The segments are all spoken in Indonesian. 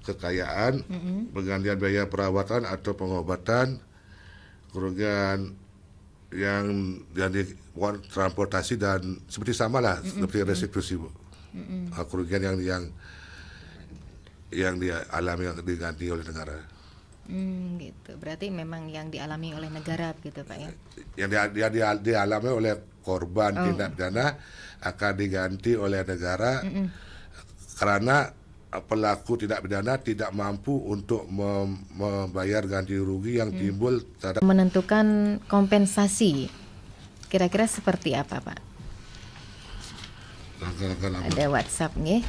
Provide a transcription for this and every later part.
kekayaan, penggantian biaya perawatan atau pengobatan, kerugian yang jadi transportasi dan seperti sama lah seperti restitusi Bu. Kerugian yang dialami yang diganti oleh negara. Gitu. Berarti memang yang dialami oleh negara gitu Pak ya. Yang dialami oleh korban tindak pidana akan diganti oleh negara karena pelaku tindak pidana tidak mampu untuk membayar ganti rugi yang timbul terhadap. Menentukan kompensasi kira-kira seperti apa Pak? Langkah-langkah Ada WhatsApp nih.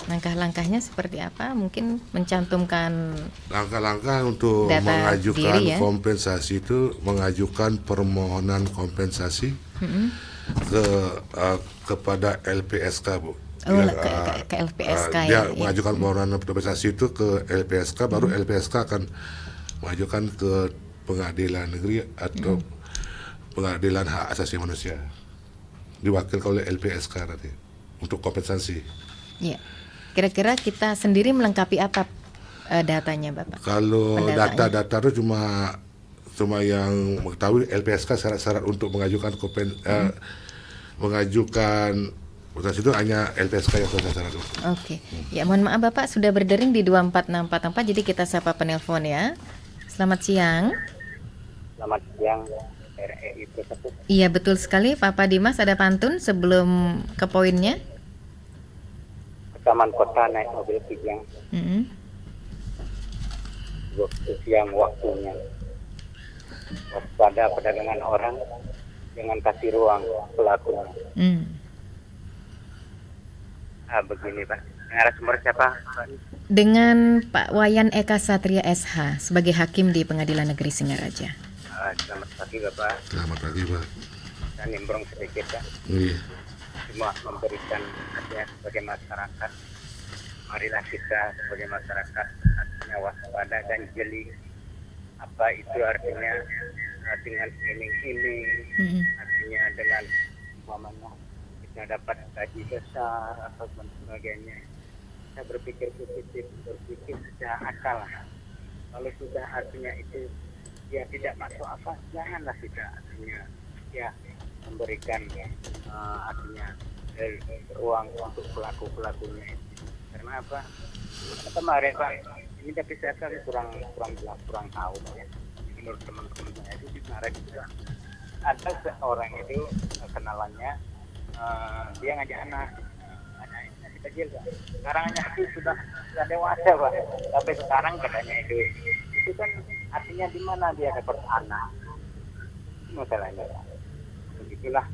Langkah-langkahnya seperti apa? Mungkin mencantumkan langkah untuk data mengajukan diri ya. kompensasi itu mengajukan permohonan kompensasi kepada LPSK Bu. Ke LPSK Dia ya. mengajukan permohonan kompensasi itu ke LPSK, baru LPSK akan mengajukan ke pengadilan negeri atau pengadilan hak asasi manusia. Diwakilkan oleh LPSK nanti untuk kompensasi. Ya. Kira-kira kita sendiri melengkapi apa datanya Bapak? Kalau Pendataannya. data-data itu cuma yang mengetahui LPSK syarat-syarat untuk mengajukan mengajukan kompensasi itu hanya LPSK yang tahu syarat itu. Oke. Ya, mohon maaf Bapak sudah berdering di 24644, jadi kita sapa penelpon ya. Selamat siang. Selamat siang, RRI Pusat. Iya betul sekali Papa Dimas, ada pantun sebelum ke poinnya. Ke Taman Kota naik mobil kijang, waktu siang waktunya. Waspada perdagangan orang, jangan kasih ruang pelakunya. Begini Pak, narasumber siapa? Dengan Pak Wayan Eka Satria SH sebagai hakim di Pengadilan Negeri Singaraja. Selamat pagi Bapak. Selamat pagi Pak. Saya nimbrung sedikit Pak. Iya. Semua memberikan hadiah sebagai masyarakat. Marilah kita sebagai masyarakat artinya waspada dan jeli. Apa itu artinya dengan iming-iming, artinya dengan umpamanya kita dapat gaji besar atau sebagainya. Kita berpikir positif, berpikir secara akal. Kalau sudah artinya itu ya tidak masuk akal, janganlah kita artinya ya memberikan artinya ruang untuk pelaku-pelakunya. Karena apa? Kemarin Pak, ini tapi saya kan kurang tahu ya. Menurut teman-teman saya itu di kemarin juga ada seorang itu kenalannya dia ngajak anak kecil Pak. Sekarang anak itu sudah dewasa Pak. Tapi sekarang katanya itu kan artinya di mana dia dapat anak? Masalahnya Pak. Begitulah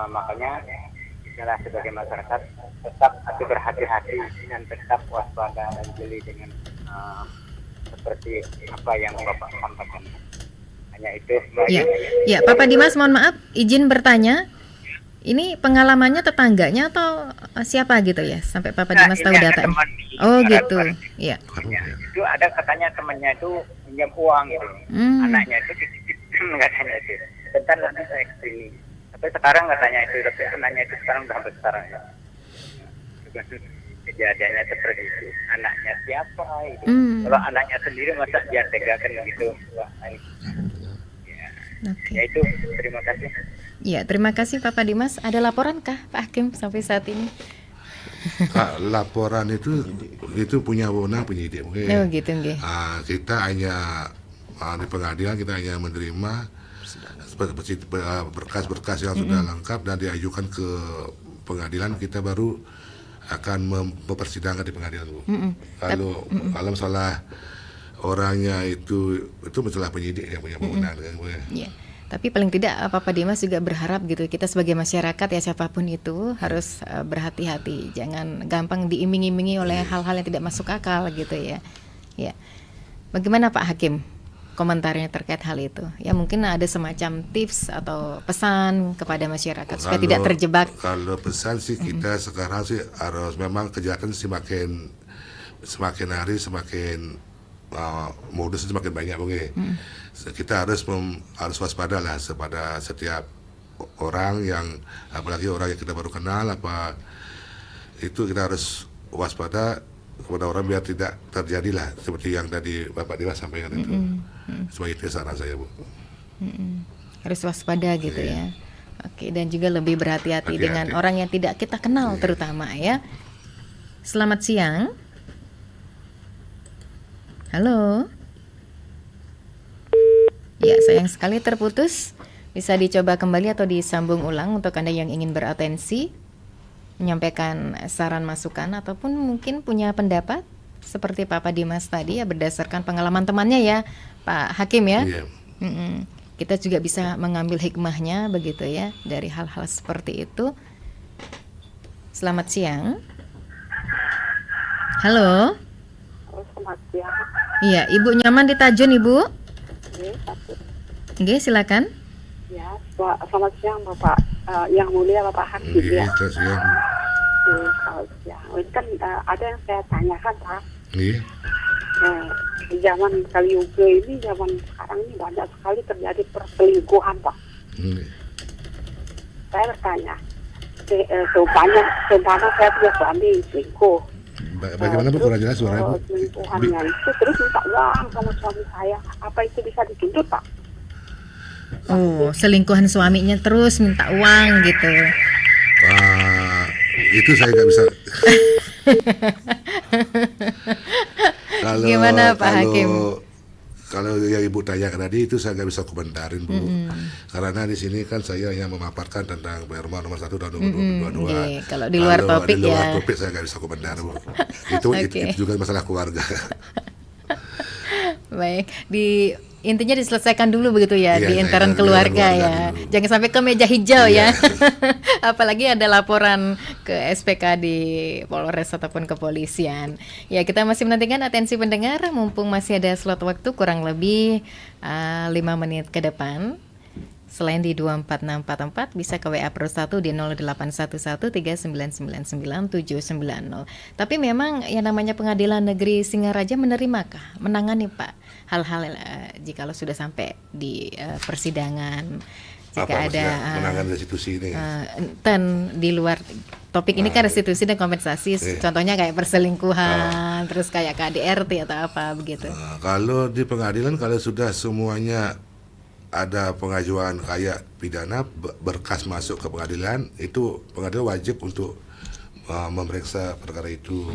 makanya kita sebagai masyarakat tetap berhati-hati dan tetap waspada dan jeli dengan seperti apa yang Bapak sampaikan. Hanya itu. Ya, Papa Dimas, mohon maaf, izin bertanya. Ini pengalamannya tetangganya atau siapa gitu ya? Sampai Papa Dimas tahu datanya. Oh gitu. Iya. Itu ada katanya temannya itu pinjam uang gitu. Anaknya itu katanya itu. Bentar nanti saya kesini. Tapi sekarang katanya itu, tapi anaknya itu sekarang udah besar ya. Kejadiannya seperti itu. Anaknya siapa itu? Kalau anaknya sendiri masa dia tegakan gitu. Ya itu, terima kasih. Ya, terima kasih Papa Dimas. Ada laporan kah Pak Hakim sampai saat ini? Laporan itu punya wewenang penyidik. Oh gitu nggih. Kita hanya di pengadilan kita hanya menerima berkas-berkas yang sudah lengkap dan diajukan ke pengadilan, kita baru akan mempersidangkan di pengadilan Bu. Kalau masalah orangnya itu masalah penyidik yang punya wewenang kan Bu. Iya. Tapi paling tidak Papa Dimas juga berharap gitu, kita sebagai masyarakat ya siapapun itu harus berhati-hati, jangan gampang diiming-imingi oleh hal-hal yang tidak masuk akal gitu ya. Ya. Bagaimana Pak Hakim komentarnya terkait hal itu? Ya mungkin ada semacam tips atau pesan kepada masyarakat supaya tidak terjebak. Kalau pesan sih kita sekarang sih harus memang kejahatan semakin hari semakin modus semakin banyak mungkin. Kita harus waspada lah kepada setiap orang yang, apalagi orang yang kita baru kenal, apa itu kita harus waspada kepada orang biar tidak terjadilah seperti yang tadi Bapak Dimas sampaikan itu. Sebagai itu saran saya, Bu. Harus waspada gitu Iya. ya. Oke, dan juga lebih berhati-hati dengan orang yang tidak kita kenal terutama ya. Selamat siang. Halo. Ya, sayang sekali terputus. Bisa dicoba kembali atau disambung ulang untuk Anda yang ingin beratensi, menyampaikan saran masukan ataupun mungkin punya pendapat seperti Papa Dimas tadi ya, berdasarkan pengalaman temannya ya, Pak Hakim ya. Iya. Kita juga bisa mengambil hikmahnya begitu ya dari hal-hal seperti itu. Selamat siang. Halo. Selamat siang. Iya, Ibu nyaman di Tajun, Ibu? Oke, Oke, silakan. ya, selamat siang Bapak, yang mulia Bapak Hakim Iya, ya. selamat siang. Selamat siang. Ini kan ada yang saya tanyakan Pak. Iya. Di zaman Kaliuga ini, zaman sekarang ini banyak sekali terjadi perselingkuhan Pak. Saya bertanya, seumpama saya punya suami selingkuh. Bagaimana Bu, kurang jelas suara Bu? Selingkuhannya itu terus minta uang sama suami saya, apa itu bisa dituntut Pak? Oh, selingkuhan suaminya terus minta uang gitu. Itu saya nggak bisa. Gimana, Pak Hakim? Kalau yang Ibu tanyakan tadi itu saya nggak bisa komentarin, Bu. Karena di sini kan saya yang memaparkan tentang Perma nomor 1 tahun 2022. Oke, kalau di luar topik di luar ya. topik saya nggak bisa komentar, Bu. Itu juga masalah keluarga. Baik, intinya diselesaikan dulu begitu ya, Iya, di intern di keluarga keluarga ya. dulu. Jangan sampai ke meja hijau Iya. ya. Apalagi ada laporan ke SPK di Polres ataupun kepolisian. Ya, kita masih menantikan atensi pendengar, mumpung masih ada slot waktu kurang lebih 5 menit ke depan. Selain di 24644 bisa ke WA Pro 1 di 081139999790. Tapi memang yang namanya Pengadilan Negeri Singaraja menerimakah, menangani Pak hal-hal jikalau sudah sampai di persidangan, jika Apa ada maksudnya menangani restitusi ini? di luar topik ini kan restitusi dan kompensasi, contohnya kayak perselingkuhan, terus kayak KDRT atau apa begitu. Kalau di pengadilan kalau sudah semuanya ada pengajuan kayak pidana, berkas masuk ke pengadilan, itu pengadilan wajib untuk memeriksa perkara itu.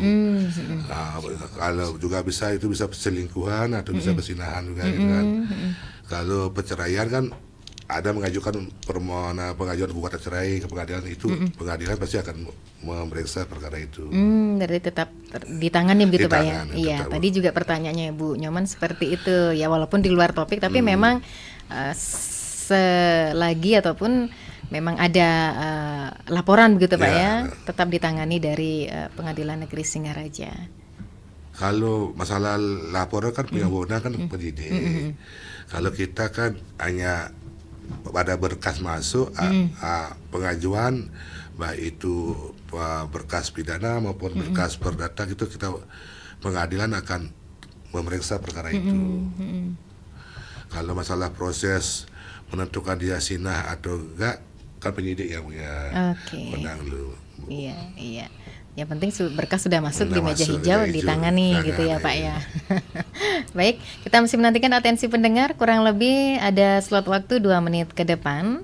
Kalau juga bisa itu bisa perselingkuhan atau bisa persinahan juga gitu kan. Kalau perceraian kan ada mengajukan permohonan pengajuan gugatan cerai ke pengadilan, itu pengadilan pasti akan memeriksa perkara itu. Berarti tetap ditangani begitu Pak ya. Ditangani, Iya, tetap. tadi juga pertanyaannya Bu Nyoman seperti itu ya, walaupun di luar topik tapi memang selagi ataupun memang ada laporan begitu Pak ya, tetap ditangani dari Pengadilan Negeri Singaraja. Kalau masalah laporan kan punya wewenang kan penyidik. Kalau kita kan hanya pada berkas masuk pengajuan, baik itu berkas pidana maupun berkas perdata, gitu kita pengadilan akan memeriksa perkara itu. Kalau masalah proses menentukan dia sinah atau enggak kan penyidik yang punya wewenang dulu. Iya. Yang penting berkas sudah masuk di meja masuk, hijau, meja hijau, ditangani gitu ya Pak iya. ya. Baik, kita masih menantikan atensi pendengar, kurang lebih ada slot waktu 2 menit ke depan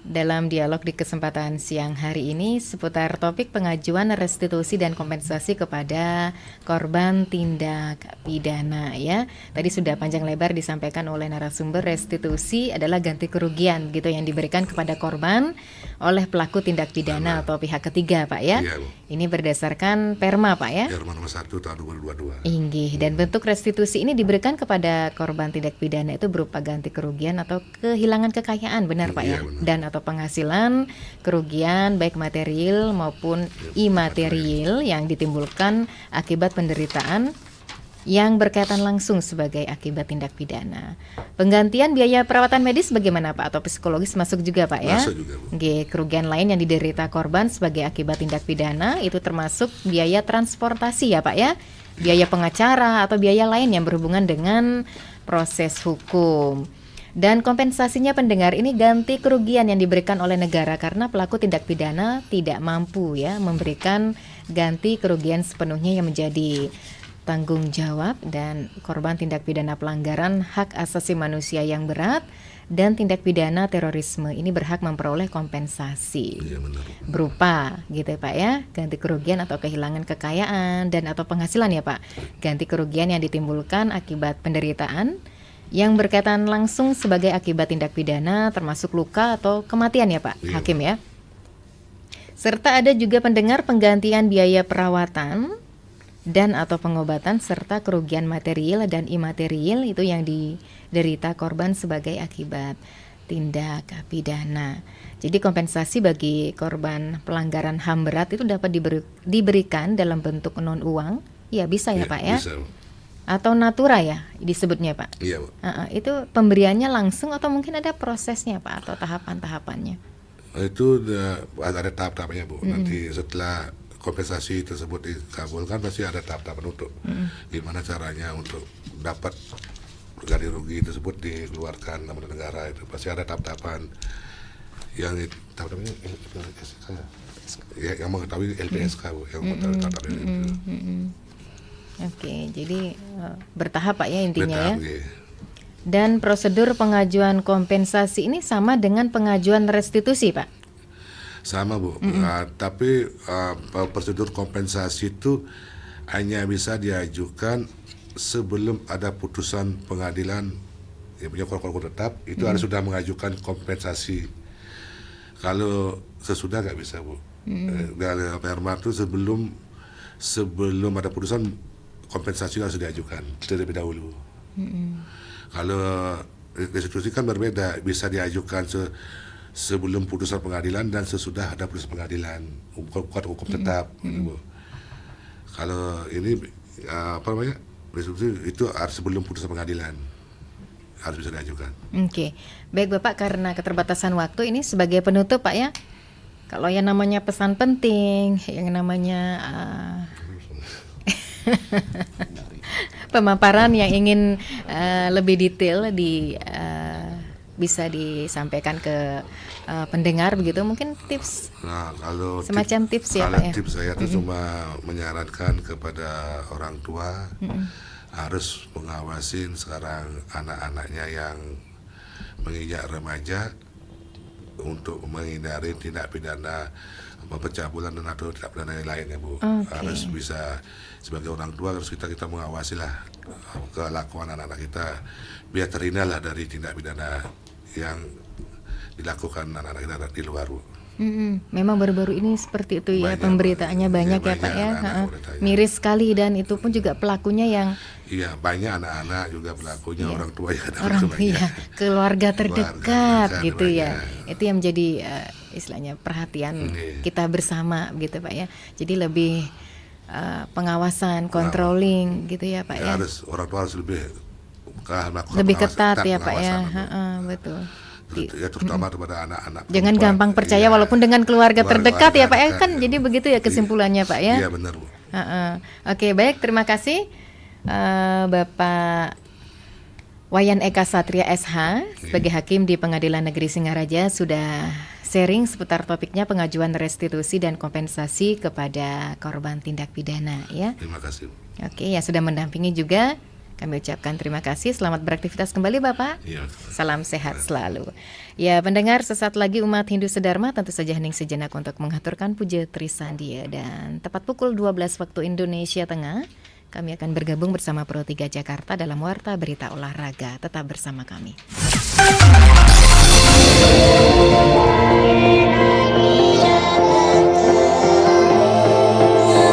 dalam dialog di kesempatan siang hari ini seputar topik pengajuan restitusi dan kompensasi kepada korban tindak pidana ya. Tadi sudah panjang lebar disampaikan oleh narasumber, restitusi adalah ganti kerugian gitu yang diberikan kepada korban oleh pelaku tindak pidana atau pihak ketiga Pak ya. Iya, Bu. Ini berdasarkan Perma Pak ya. Perma nomor 1 tahun 2022. Inggih, dan bentuk restitusi ini diberikan kepada korban tindak pidana itu berupa ganti kerugian atau kehilangan kekayaan, benar Pak ya? Benar. Dan atau penghasilan, kerugian baik material maupun imaterial yang ditimbulkan akibat penderitaan yang berkaitan langsung sebagai akibat tindak pidana. Penggantian biaya perawatan medis bagaimana Pak, atau psikologis masuk juga Pak ya? Masuk juga, Bu. Kerugian lain yang diderita korban sebagai akibat tindak pidana itu termasuk biaya transportasi ya Pak ya, biaya pengacara atau biaya lain yang berhubungan dengan proses hukum. Dan kompensasinya pendengar ini ganti kerugian yang diberikan oleh negara karena pelaku tindak pidana tidak mampu ya memberikan ganti kerugian sepenuhnya yang menjadi tanggung jawab, dan korban tindak pidana pelanggaran hak asasi manusia yang berat dan tindak pidana terorisme ini berhak memperoleh kompensasi Iya benar. berupa gitu ya Pak ya, ganti kerugian atau kehilangan kekayaan dan atau penghasilan ya Pak, ganti kerugian yang ditimbulkan akibat penderitaan yang berkaitan langsung sebagai akibat tindak pidana termasuk luka atau kematian ya Pak Iya. Hakim ya. Serta ada juga pendengar penggantian biaya perawatan dan atau pengobatan serta kerugian material dan imaterial itu yang diderita korban sebagai akibat tindak pidana. Jadi kompensasi bagi korban pelanggaran HAM berat itu dapat diberikan dalam bentuk non uang, ya bisa ya Iya, Pak ya, bisa, Bu. atau natura ya disebutnya Pak. Iya, Bu. Itu pemberiannya langsung atau mungkin ada prosesnya Pak atau tahapan-tahapannya? Itu ada tahap-tahapnya, Bu. Nanti setelah kompensasi tersebut dikabulkan pasti ada tahap-tahapan untuk gimana caranya untuk dapat ganti rugi tersebut dikeluarkan sama negara. Itu pasti ada tahap-tahapan yang tahap-tahapannya LPSK ya, yang mengetahui LPSK, Bu, yang mengetahui tahap-tahapan itu. Oke, jadi bertahap Pak ya intinya Bertahap, ya. iya. Dan prosedur pengajuan kompensasi ini sama dengan pengajuan restitusi Pak? Sama, Bu. Tapi prosedur kompensasi itu hanya bisa diajukan sebelum ada putusan pengadilan yang punya hukum tetap, itu harus sudah mengajukan kompensasi. Kalau sesudah nggak bisa, Bu. Dari perma itu sebelum ada putusan kompensasi harus diajukan terlebih dahulu. Kalau restitusi kan berbeda, bisa diajukan sebelum putusan pengadilan dan sesudah ada putusan pengadilan, kuat hukum tetap. Gitu, Bu. Kalau ini restitusi itu harus sebelum putusan pengadilan, harus bisa diajukan. Oke, baik Bapak, karena keterbatasan waktu ini sebagai penutup Pak ya, kalau yang namanya pesan penting, yang namanya pemaparan yang ingin lebih detail bisa disampaikan ke pendengar begitu, mungkin tips Nah, kalau semacam tips ya kalau Pak ya. tips saya itu cuma menyarankan kepada orang tua harus mengawasin sekarang anak-anaknya yang menginjak remaja untuk menghindari tindak pidana pencabulan dan atau tindak pidana yang lain ya, Bu. Harus bisa, sebagai orang tua harus kita mengawasi lah kelakuan anak-anak kita biar terhindar lah dari tindak pidana yang dilakukan anak-anak kita di luar, Bu. Memang baru-baru ini seperti itu ya, Banyak, pemberitaannya Pak. banyak Iya, ya Pak ya. anak-anak beritanya. Miris sekali, dan itu pun juga pelakunya yang Iya, banyak anak-anak juga pelakunya orang tua ya, orang banyak. keluarga terdekat terdekat gitu ya. banyak. Itu yang menjadi istilahnya perhatian Iya. kita bersama gitu Pak ya. Jadi lebih pengawasan, controlling gitu ya Pak ya. Harus orang tua harus lebih melakukan Lebih pengawasan, ketat ya Pak ya. pengawasan, Bu. Betul. Ya terutama kepada anak-anak Jangan perempuan. gampang percaya Iya. walaupun dengan keluarga terdekat ya Pak ya, terdekat, kan ya. jadi begitu ya kesimpulannya Pak ya. Iya benar, Bu. Oke, baik, terima kasih Bapak Wayan Eka Satria SH sebagai hakim di Pengadilan Negeri Singaraja sudah sharing seputar topiknya pengajuan restitusi dan kompensasi kepada korban tindak pidana ya. Terima kasih, Bu. Oke, yang sudah mendampingi juga kami ucapkan terima kasih. Selamat beraktivitas kembali Bapak. Iya. Salam sehat selalu. Ya, pendengar, sesaat lagi umat Hindu Sedharma tentu saja hening sejenak untuk mengaturkan puja Trisandia, dan tepat pukul 12 waktu Indonesia Tengah kami akan bergabung bersama Pro 3 Jakarta dalam Warta Berita Olahraga. Tetap bersama kami.